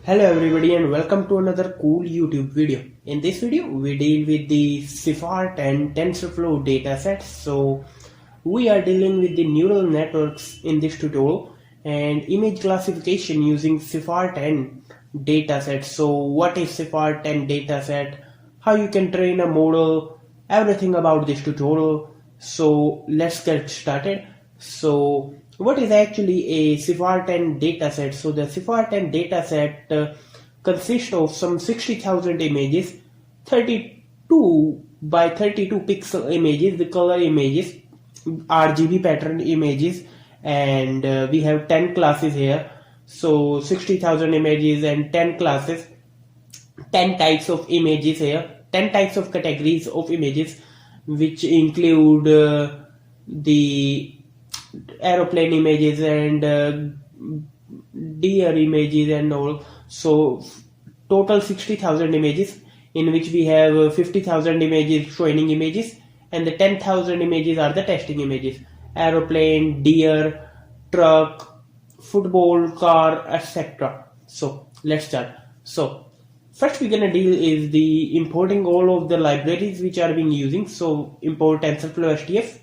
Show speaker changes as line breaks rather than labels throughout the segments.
Hello everybody and welcome to another cool YouTube video. In this video we deal with the CIFAR10 TensorFlow dataset. So we are dealing with the neural networks in this tutorial and image classification using CIFAR10 dataset. So what is CIFAR10 dataset? How you can train a model? Everything about this tutorial. So let's get started. So what is actually a CIFAR10 dataset? So the CIFAR10 dataset consists of some 60,000 images, 32 by 32 pixel images, the color images, RGB pattern images, and we have 10 classes here. So 60,000 images and 10 classes, 10 types of images here, 10 types of categories of images, which include the aeroplane images and deer images and all. So total 60,000 images, in which we have 50,000 images training images and the 10,000 images are the testing images: aeroplane, deer, truck, football, car, etc. So let's start. So first we're gonna deal is the importing all of the libraries which are being using. So import TensorFlow STF.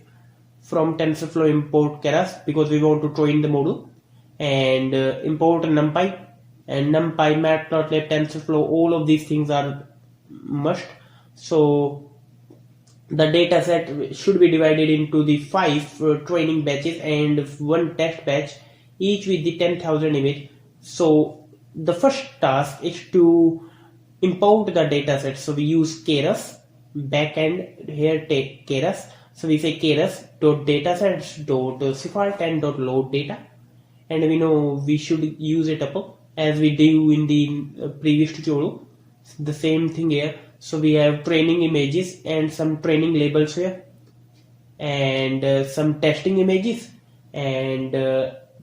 From TensorFlow import Keras because we want to train the model, and import NumPy and NumPy, Matplotlib, TensorFlow. All of these things are must. So the data set should be divided into the 5 training batches and 1 test batch, each with the 10,000 image. So the first task is to import the data set. So we use Keras backend here. Take Keras. So we say keras.datasets.cifar10.load data, and we know we should use it up as we do in the previous tutorial. The same thing here. So we have training images and some training labels here, and some testing images and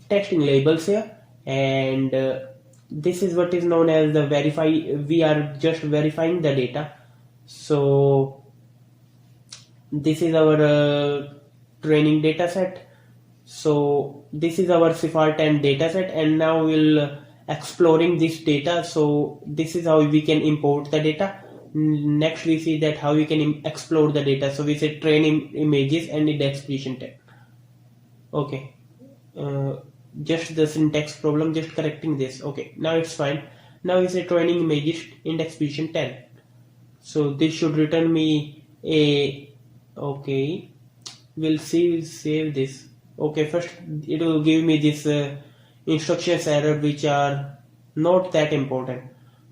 testing labels here, and this is what is known as the verify. We are just verifying the data. So this is our training data set. So this is our CIFAR10 data set, and now we'll exploring this data. So this is how we can import the data. Next we see that how we can explore the data. So we say train images and index position 10. Okay, just the syntax problem, just correcting this. Okay, now it's fine. Now we say training images index position 10. So this should return me a, okay, we'll see, save this. Okay, first it will give me this instructions error which are not that important.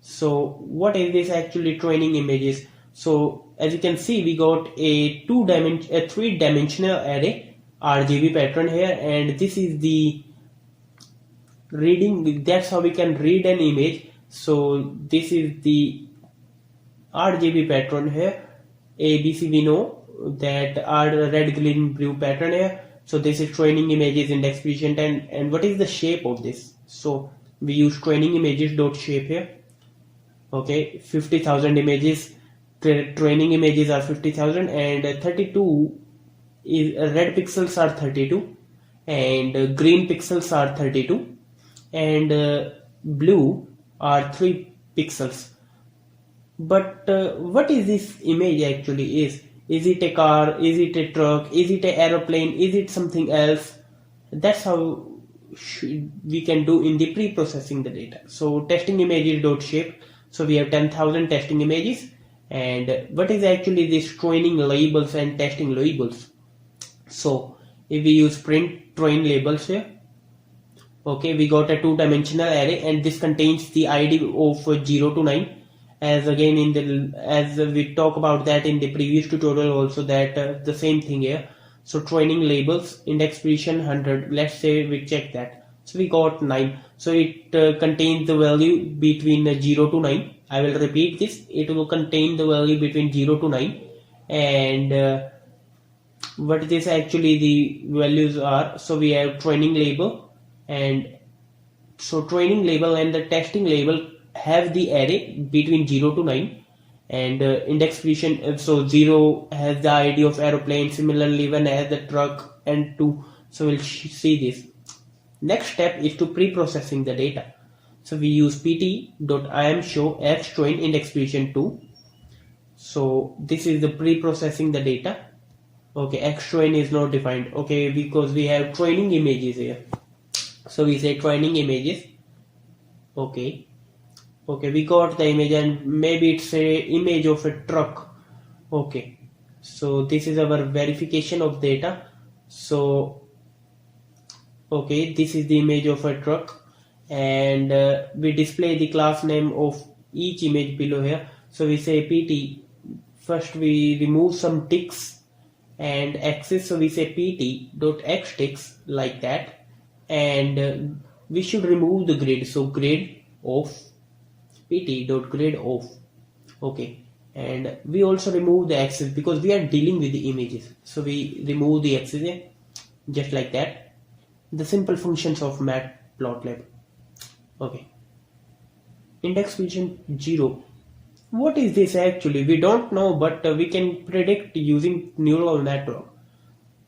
So what is this actually training images? So as you can see, we got a 3-dimensional array RGB pattern here, and this is the reading. That's how we can read an image. So this is the RGB pattern here. ABC we know that are red, green, blue pattern here. So this is training images index position 10. And what is the shape of this? So we use training images dot shape here. Okay, 50,000 images, training images are 50,000, and 32 is red pixels are 32, and green pixels are 32, and blue are 3 pixels. But what is this image actually is? Is it a car? Is it a truck? Is it an aeroplane? Is it something else? That's how we can do in the pre-processing the data. So testing images dot shape. So we have 10,000 testing images, and what is actually this training labels and testing labels? So if we use print train labels here, okay, we got a 2-dimensional array, and this contains the ID of 0 to 9. As again in the, as we talk about that in the previous tutorial also, that the same thing here. So training labels index position 100. Let's say we check that. So we got 9. So it contains the value between 0 to 9. I will repeat this. It will contain the value between 0 to 9, and what this actually the values are. So we have training label, and so training label and the testing label have the array between 0 to 9, and index position. So 0 has the ID of aeroplane, similarly 1 has the truck, and 2. So we'll see this. Next step is to pre-processing the data. So we use pt.imshow xtrain index position 2. So this is the pre-processing the data. Okay, xtrain is not defined. Okay, because we have training images here. So we say training images. Okay. Okay, we got the image and maybe it's a image of a truck. Okay. So this is our verification of data. So okay, this is the image of a truck, and we display the class name of each image below here. So we say pt. First we remove some ticks and axis, so we say pt.xticks like that, and we should remove the grid, so grid of pt.grid off. Okay, and we also remove the axis because we are dealing with the images, so we remove the axis here, just like that. The simple functions of matplotlib. Okay, index position 0. What is this actually? We don't know, but we can predict using neural network.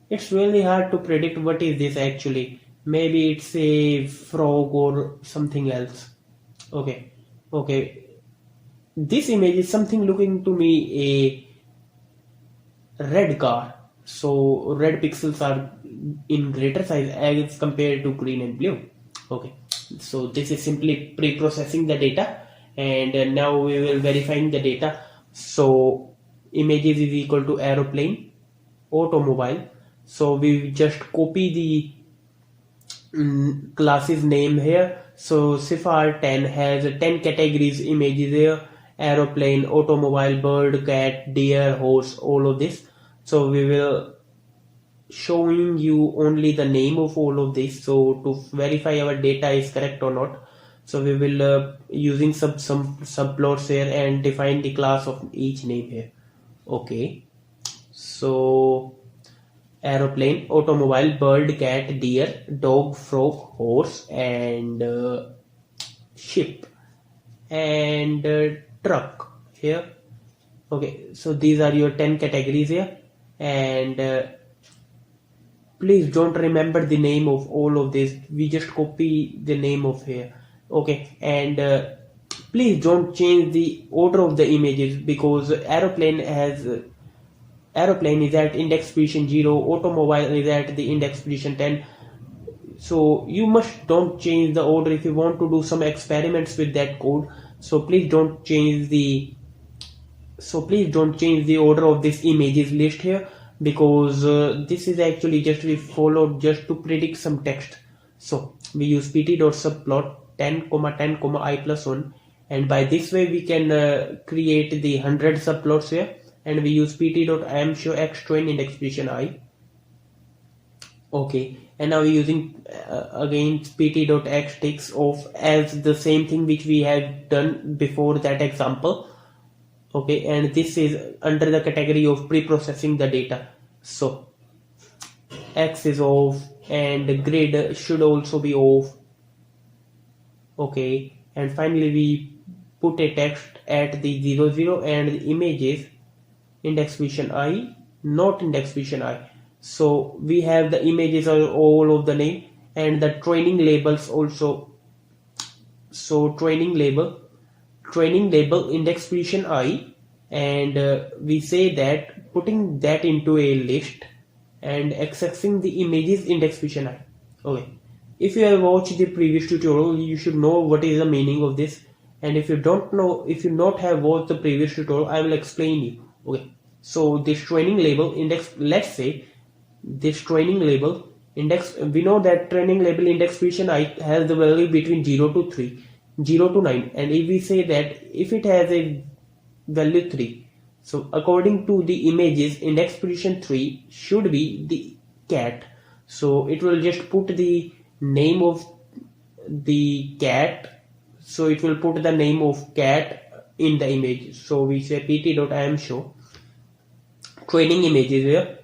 It's really hard to predict what is this actually. Maybe it's a frog or something else. Okay, okay. This image is something looking to me a red car. So red pixels are in greater size as compared to green and blue. Okay, so this is simply pre-processing the data, and now we will verifying the data. So images is equal to aeroplane, automobile. So we just copy the classes name here. So CIFAR10 has 10 categories images here: aeroplane, automobile, bird, cat, deer, horse, all of this. So we will showing you only the name of all of this, so to verify our data is correct or not. So we will using some subplots here and define the class of each name here. Okay, so aeroplane, automobile, bird, cat, deer, dog, frog, horse, and ship, and truck here. Okay, so these are your 10 categories here, and please don't remember the name of all of this, we just copy the name of here. Okay, and please don't change the order of the images, because aeroplane is at index position 0, automobile is at the index position 10. So you must don't change the order if you want to do some experiments with that code. So please don't change the order of this images list here, because this is actually just we followed just to predict some text. So we use pt.subplot 10, 10, I plus 1, and by this way we can create the 100 subplots here, and we use pt.imshow xtrain index position I. Okay, and now we're using again pt.xticks of as the same thing which we had done before that example. Okay, and this is under the category of pre-processing the data. So X is off, and the grid should also be off. Okay, and finally we put a text at the 0, 0, and the images index position I, not index position I. So we have the images of all of the name, and the training labels also. So training label index position I, and we say that putting that into a list and accessing the images index position I. Okay, if you have watched the previous tutorial, you should know what is the meaning of this, and if you don't know, if you not have watched the previous tutorial, I will explain you. Okay, so this training label index, let's say this training label index, we know that training label index position I has the value between 0 to 3, 0 to 9, and if we say that if it has a value 3, so according to the images index position 3 should be the cat. So it will just put the name of the cat, so it will put the name of cat in the image. So we say pt.imshow training images here.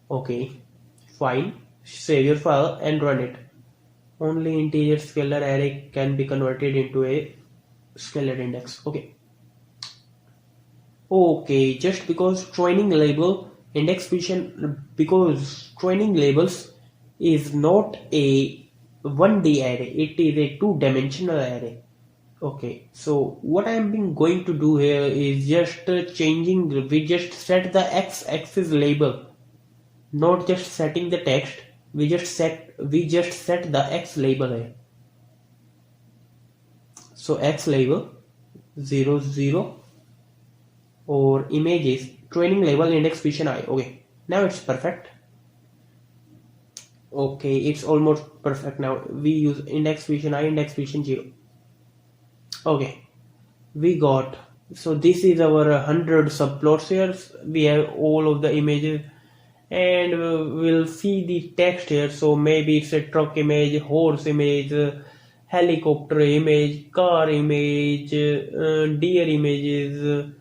Okay, fine, save your file and run it. Only integer scalar array can be converted into a scalar index. Okay, just because training label index position, because training labels is not a 1D array, it is a two-dimensional array. Okay, so what I am going to do here is just changing, we just set the x-axis label, not just setting the text, we just set the x label here. So x label 0 0 or images training label index vision I. Okay, now it's perfect. Okay, it's almost perfect now. We use index vision I, index vision 0. Okay, we got, so this is our 100 subplots here. We have all of the images and we'll see the text here. So maybe it's a truck image, horse image, helicopter image, car image, deer images,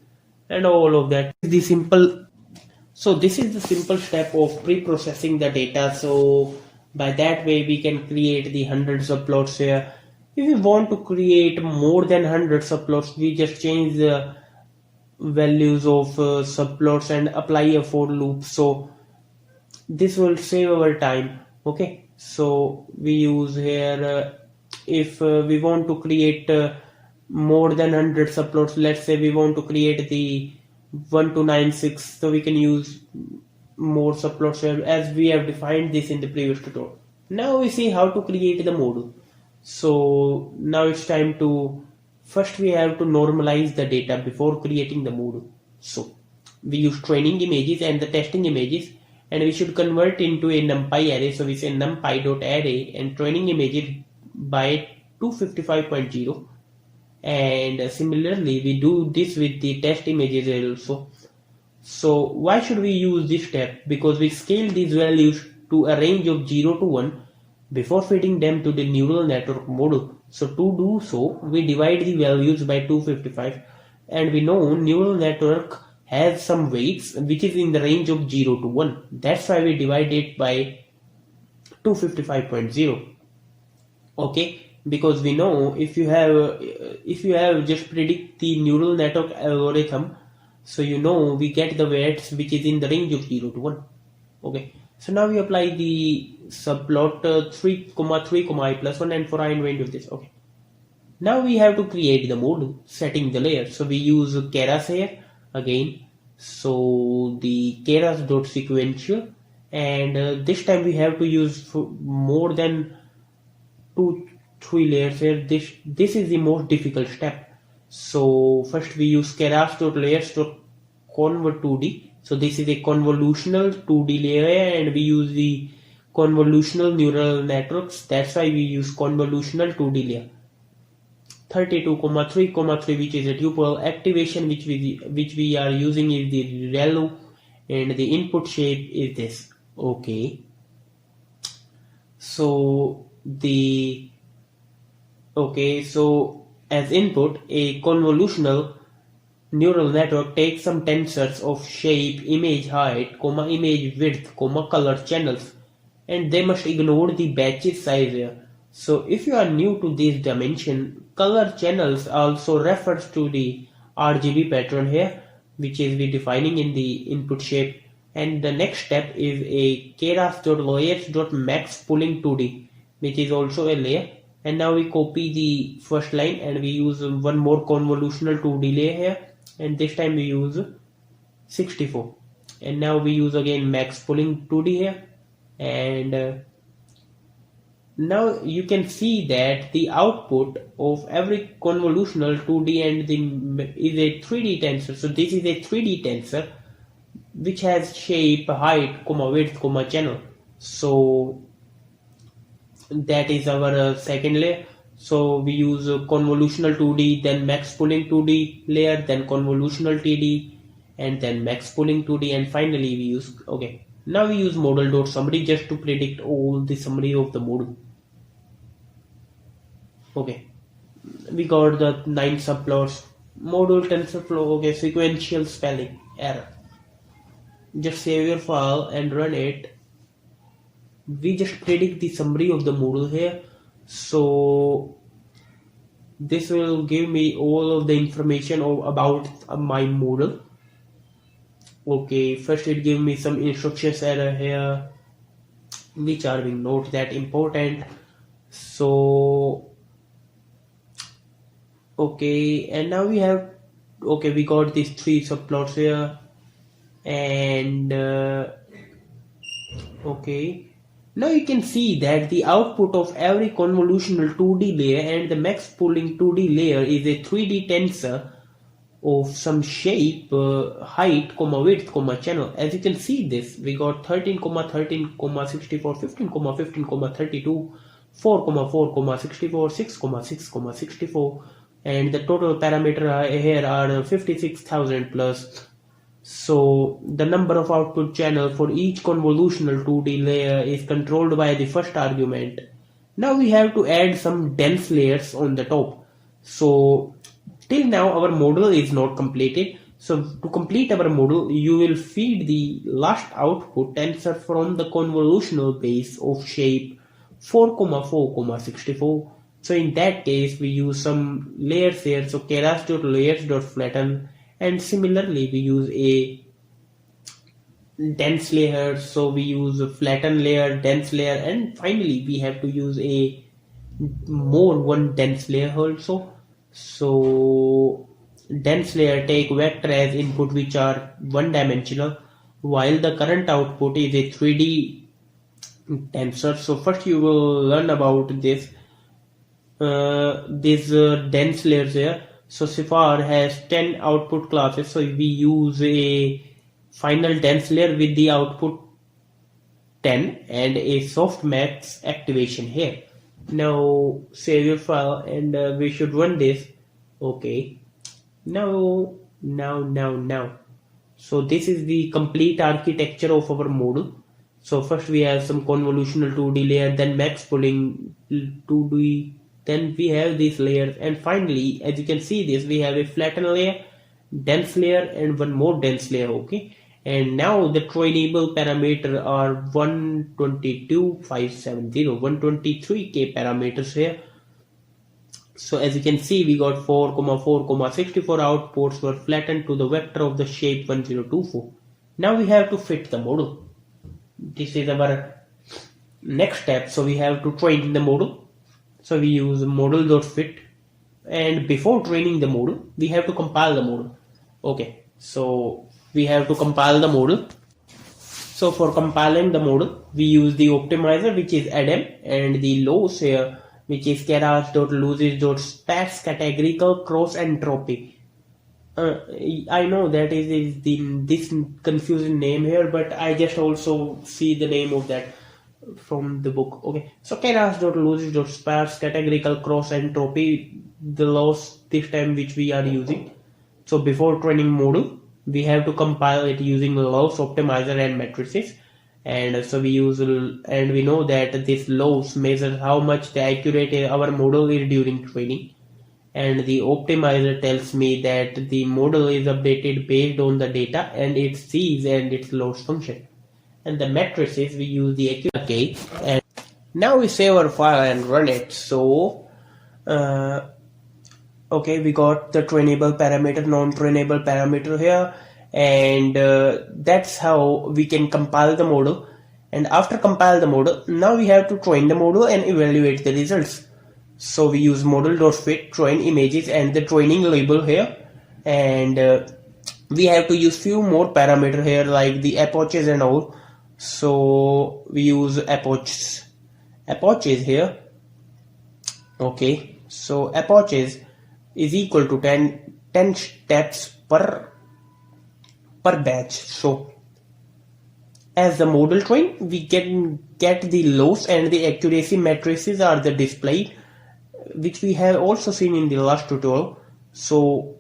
and all of that. So this is the simple step of pre-processing the data. So by that way we can create the hundreds of plots here. If we want to create more than hundreds of plots, we just change the values of subplots and apply a for loop. So this will save our time. Okay, so we use here if we want to create more than 100 subplots, let's say we want to create the 1 to 96, so we can use more subplots here as we have defined this in the previous tutorial. Now we see how to create the model. So now it's time to, first we have to normalize the data before creating the model. So we use training images and the testing images, and we should convert into a numpy array. So we say numpy.array and training images by 255.0, and similarly we do this with the test images also. So why should we use this step? Because we scale these values to a range of 0 to 1 before feeding them to the neural network model. So to do so, we divide the values by 255, and we know neural network has some weights which is in the range of 0 to 1. That's why we divide it by 255.0. Okay, because we know if you have just predict the neural network algorithm, so you know we get the weights which is in the range of 0 to 1. Okay, so now we apply the subplot 3, 3, I plus 1, and for I invent with this. Okay, now we have to create the model, setting the layer. So we use keras here again. So the keras dot sequential, and this time we have to use more than 2-3 layers here. This is the most difficult step. So first we use keras dot layers dot convert 2D. So this is a convolutional 2D layer, and we use the convolutional neural networks. That's why we use convolutional 2D layer. 32, 3, 3, which is a tuple. Activation which we are using is the relu, and the input shape is this. Okay, so so as input, a convolutional neural network takes some tensors of shape, image height, image width, color channels, and they must ignore the batches size here. So if you are new to this dimension, color channels also refers to the RGB pattern here, which is we defining in the input shape. And the next step is a keras.layers.max pulling 2D, which is also a layer. And now we copy the first line and we use one more convolutional 2D layer here, and this time we use 64. And now we use again max pulling 2D here, and now you can see that the output of every convolutional 2D and is a 3D tensor. So this is a 3D tensor which has shape, height, width, channel. So that is our second layer. So we use convolutional 2D, then max pulling 2D layer, then convolutional TD, and then max pulling 2D, and finally we use, okay, now we use model.summary just to predict all the summary of the model. Okay, we got the 9 subplots. Model TensorFlow, okay, sequential spelling error. Just save your file and run it. We just predict the summary of the model here. So this will give me all of the information about my model. Okay, first it gives me some instructions error here, which are not that important. So okay, and now we have, okay, we got these three subplots here, and okay, now you can see that the output of every convolutional 2D layer and the max pooling 2D layer is a 3D tensor of some shape, height, comma width, comma channel. As you can see this, we got 13, 13, 64, 15, 15, 32, 4, 4, 64, 6, 6, 64, and the total parameter here are 56,000 plus. So the number of output channel for each convolutional 2D layer is controlled by the first argument. Now we have to add some dense layers on the top. So till now our model is not completed. So to complete our model, you will feed the last output tensor from the convolutional base of shape 4, 4, 64. So in that case we use some layers here. So keras.layers.flatten, and similarly we use a dense layer, so we use a flatten layer, dense layer, and finally we have to use a one dense layer also. So dense layer take vector as input which are one dimensional, while the current output is a 3D tensor. So first you will learn about this dense layers here. So CIFAR has 10 output classes, so we use a final dense layer with the output 10 and a softmax activation here. Now save your file, and we should run this. Okay, now so this is the complete architecture of our model. So first we have some convolutional 2D layer, then max pooling 2D, then we have these layers, and finally, as you can see this, we have a flatten layer, dense layer, and one more dense layer. Okay, and now the trainable parameter are 122,570, 123k parameters here. So as you can see, we got 4, 4, 64 outputs were flattened to the vector of the shape 1024. Now we have to fit the model. This is our next step. So we have to train the model. So we use model.fit, and before training the model, we have to compile the model. Okay, so we have to compile the model. So for compiling the model, we use the optimizer, which is Adam, and the loss here, which is keras.losses.sparse categorical cross entropy. I know that is this confusing name here, but I just also see the name of that from the book. Okay, so keras.losses.sparse categorical cross entropy, the loss this time which we are using. So before training model, we have to compile it using loss optimizer and matrices, and so we use, and we know that this loss measures how much the accurate our model is during training, and the optimizer tells me that the model is updated based on the data and its C's and its loss function, and the matrices we use the accuracy. Okay, and now we save our file and run it. So okay, we got the trainable parameter, non-trainable parameter here, and that's how we can compile the model. And after compile the model, now we have to train the model and evaluate the results. So we use model.fit train images and the training label here, and we have to use few more parameter here like the epochs and all. So we use epochs here. Okay, so epochs is equal to 10 steps per batch. So as the model train, we get the loss and the accuracy matrices are the display, which we have also seen in the last tutorial. So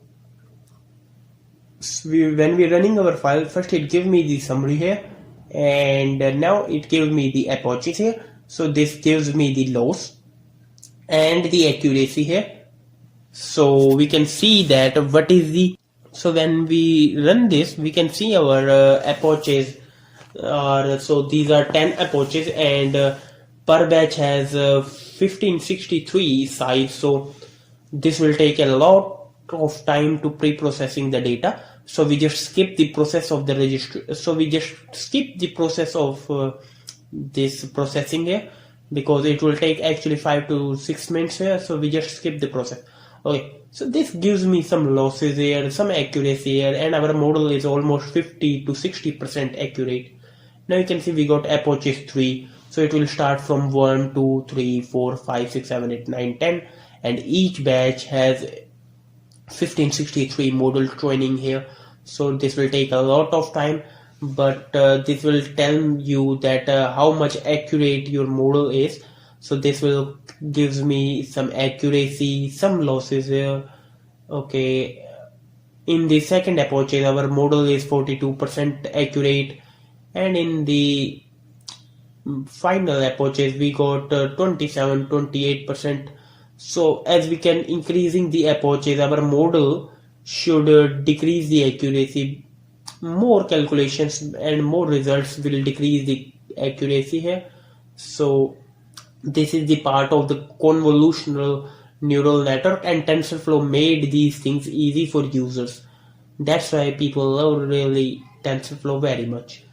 when we're running our file, first it gives me the summary here, and now it gives me the epochs here. So this gives me the loss and the accuracy here. So we can see that what is the, so when we run this, we can see our epochs are, so these are 10 epochs, and per batch has 1563 size. So this will take a lot of time to pre-processing the data. So we just skip the process of the this processing here. because it will take actually 5 to 6 minutes here, so we just skip the process. Okay, so this gives me some losses here, some accuracy here, and our model is almost 50 to 60% accurate. Now you can see we got approaches 3, so it will start from 1, 2, 3, 4, 5, 6, 7, 8, 9, 10, and each batch has 1563 model training here. So this will take a lot of time, but this will tell you that how much accurate your model is. So this will gives me some accuracy, some losses here. Okay, in the second approach our model is 42% accurate, and in the final approaches we got 27-28%. So as we can increasing the approaches, our model should decrease the accuracy. More calculations and more results will decrease the accuracy here. So this is the part of the convolutional neural network, and TensorFlow made these things easy for users. That's why people love really TensorFlow very much.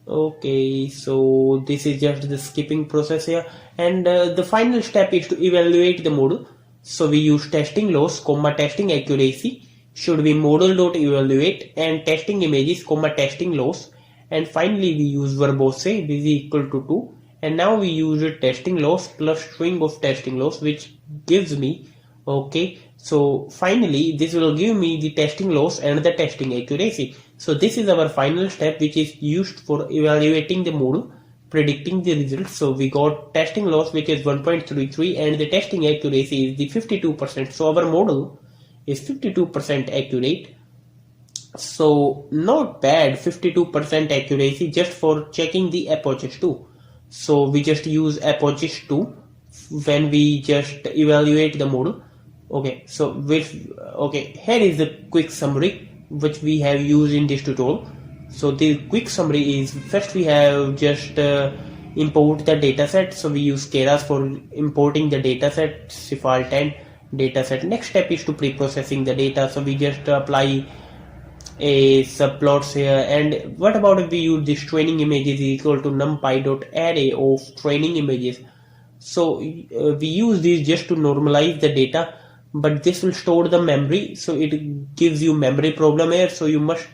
Okay, so this is just the skipping process here, and the final step is to evaluate the model. So we use testing loss, testing accuracy, should be model.evaluate, and testing images, testing loss, and finally we use verbose is equal to 2, and now we use a testing loss plus string of testing loss, which gives me, okay, so finally this will give me the testing loss and the testing accuracy. So this is our final step, which is used for evaluating the model, predicting the results. So we got testing loss, which is 1.33, and the testing accuracy is the 52%. So our model is 52% accurate. So not bad, 52% accuracy just for checking the approaches too. So we just use approaches too when we just evaluate the model. Okay, so here is the quick summary which we have used in this tutorial. So the quick summary is, first we have just import the dataset. So we use Keras for importing the dataset, CIFAR10 dataset. Next step is to pre-processing the data. So we just apply a subplots here. And what about if we use this training images is equal to numpy.array of training images. So we use this just to normalize the data, but this will store the memory, so it gives you memory problem here. So you must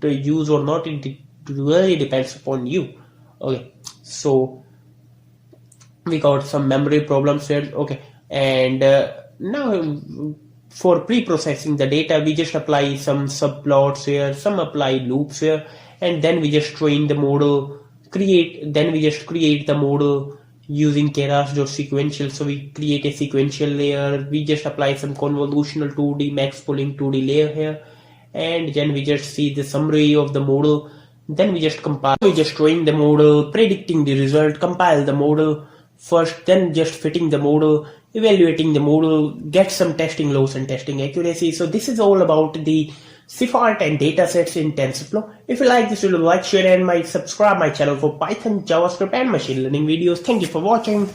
use or not, it really depends upon you. Okay, so we got some memory problems here. Okay, and now for pre-processing the data, we just apply some subplots here, some apply loops here, and then we just train the model, then we just create the model using keras.sequential. So we create a sequential layer, we just apply some convolutional 2D max pooling 2D layer here, and then we just see the summary of the model. Then we just compile, we just train the model, predicting the result, compile the model first, then just fitting the model, evaluating the model, get some testing loss and testing accuracy. So this is all about the CIFAR10 datasets in TensorFlow. If you like this video, like, share, and subscribe my channel for Python, JavaScript, and machine learning videos. Thank you for watching.